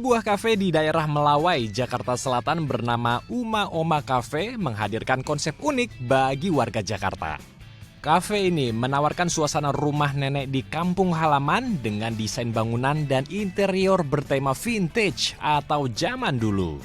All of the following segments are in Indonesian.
Sebuah kafe di daerah Melawai, Jakarta Selatan bernama Uma Oma Cafe menghadirkan konsep unik bagi warga Jakarta. Kafe ini menawarkan suasana rumah nenek di kampung halaman dengan desain bangunan dan interior bertema vintage atau zaman dulu.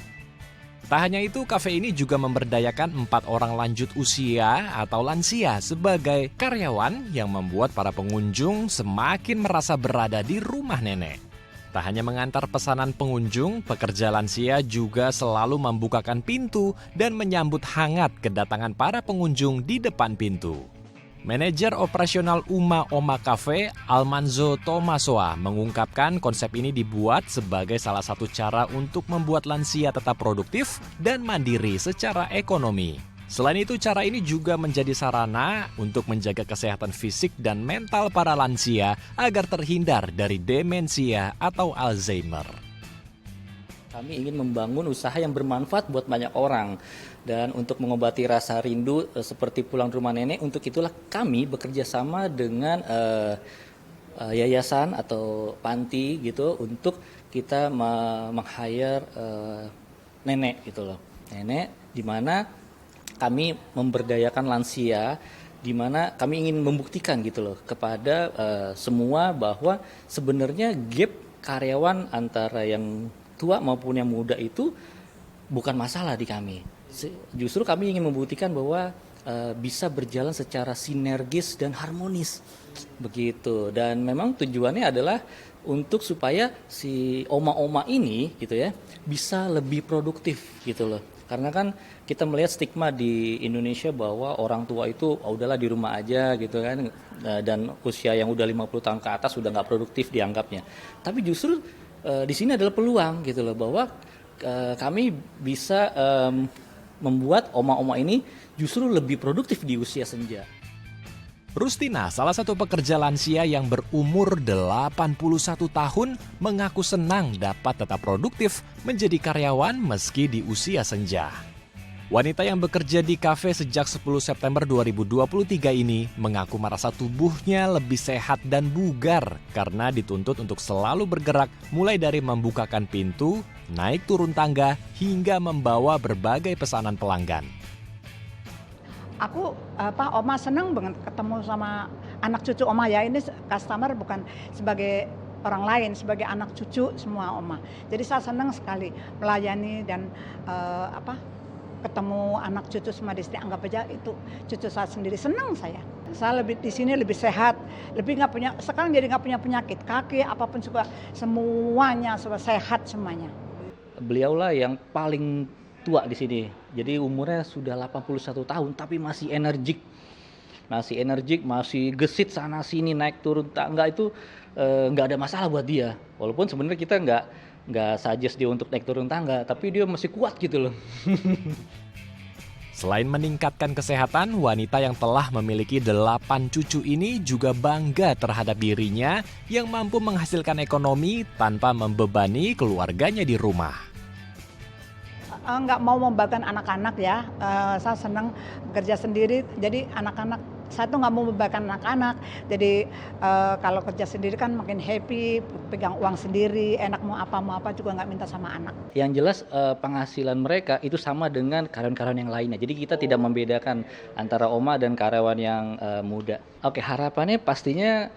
Tak hanya itu, kafe ini juga memberdayakan 4 orang lanjut usia atau lansia sebagai karyawan yang membuat para pengunjung semakin merasa berada di rumah nenek. Tak hanya mengantar pesanan pengunjung, pekerja lansia juga selalu membukakan pintu dan menyambut hangat kedatangan para pengunjung di depan pintu. Manajer operasional Uma Oma Cafe, Almanzo Tomasoa, mengungkapkan konsep ini dibuat sebagai salah satu cara untuk membuat lansia tetap produktif dan mandiri secara ekonomi. Selain itu, cara ini juga menjadi sarana untuk menjaga kesehatan fisik dan mental para lansia agar terhindar dari demensia atau Alzheimer. Kami ingin membangun usaha yang bermanfaat buat banyak orang. Dan untuk mengobati rasa rindu seperti pulang rumah nenek, untuk itulah kami bekerja sama dengan yayasan atau panti gitu untuk kita meng-hire nenek gitu loh. Nenek di mana kami memberdayakan lansia, di mana kami ingin membuktikan gitu loh kepada semua bahwa sebenarnya gap karyawan antara yang tua maupun yang muda itu bukan masalah di kami. Justru kami ingin membuktikan bahwa bisa berjalan secara sinergis dan harmonis begitu. Dan memang tujuannya adalah untuk supaya si oma-oma ini gitu ya bisa lebih produktif gitu loh. Karena kan kita melihat stigma di Indonesia bahwa orang tua itu udahlah di rumah aja gitu kan, dan usia yang udah 50 tahun ke atas sudah nggak produktif dianggapnya. Tapi justru di sini adalah peluang gitu loh, bahwa kami bisa membuat oma-oma ini justru lebih produktif di usia senja. Rustina, salah satu pekerja lansia yang berumur 81 tahun, mengaku senang dapat tetap produktif menjadi karyawan meski di usia senja. Wanita yang bekerja di kafe sejak 10 September 2023 ini mengaku merasa tubuhnya lebih sehat dan bugar karena dituntut untuk selalu bergerak mulai dari membukakan pintu, naik turun tangga, hingga membawa berbagai pesanan pelanggan. Aku Oma seneng banget ketemu sama anak cucu Oma ya. Ini customer bukan sebagai orang lain, sebagai anak cucu semua Oma. Jadi saya senang sekali melayani dan ketemu anak cucu semua di sini. Anggap aja itu cucu saya sendiri, senang saya. Saya lebih di sini lebih sehat, lebih nggak punya, sekarang jadi nggak punya penyakit kaki apapun juga, semuanya sehat semuanya. Beliaulah yang paling tua di sini. Jadi umurnya sudah 81 tahun tapi masih energik. Masih gesit sana sini, naik turun tangga itu nggak ada masalah buat dia. Walaupun sebenarnya kita nggak suggest dia untuk naik turun tangga, tapi dia masih kuat gitu loh. Selain meningkatkan kesehatan, wanita yang telah memiliki 8 cucu ini juga bangga terhadap dirinya yang mampu menghasilkan ekonomi tanpa membebani keluarganya di rumah. Nggak mau membebankan anak-anak ya, saya senang bekerja sendiri, jadi anak-anak saya tuh nggak mau membebankan anak-anak, jadi kalau kerja sendiri kan makin happy, pegang uang sendiri, enak mau apa juga nggak minta sama anak. Yang jelas penghasilan mereka itu sama dengan karyawan-karyawan yang lainnya, jadi kita tidak membedakan antara oma dan karyawan yang muda. Oke, harapannya pastinya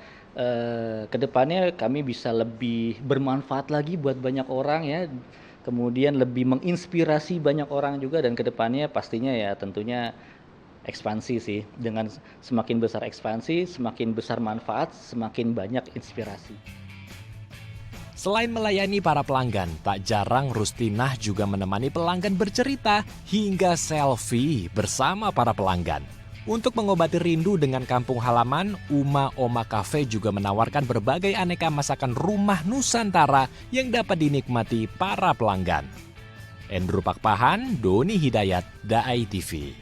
kedepannya kami bisa lebih bermanfaat lagi buat banyak orang ya. Kemudian lebih menginspirasi banyak orang juga, dan kedepannya pastinya ya tentunya ekspansi sih. Dengan semakin besar ekspansi, semakin besar manfaat, semakin banyak inspirasi. Selain melayani para pelanggan, tak jarang Rustinah juga menemani pelanggan bercerita hingga selfie bersama para pelanggan. Untuk mengobati rindu dengan kampung halaman, Uma Oma Cafe juga menawarkan berbagai aneka masakan rumah Nusantara yang dapat dinikmati para pelanggan. Endro Pakpahan, Doni Hidayat, Daai TV.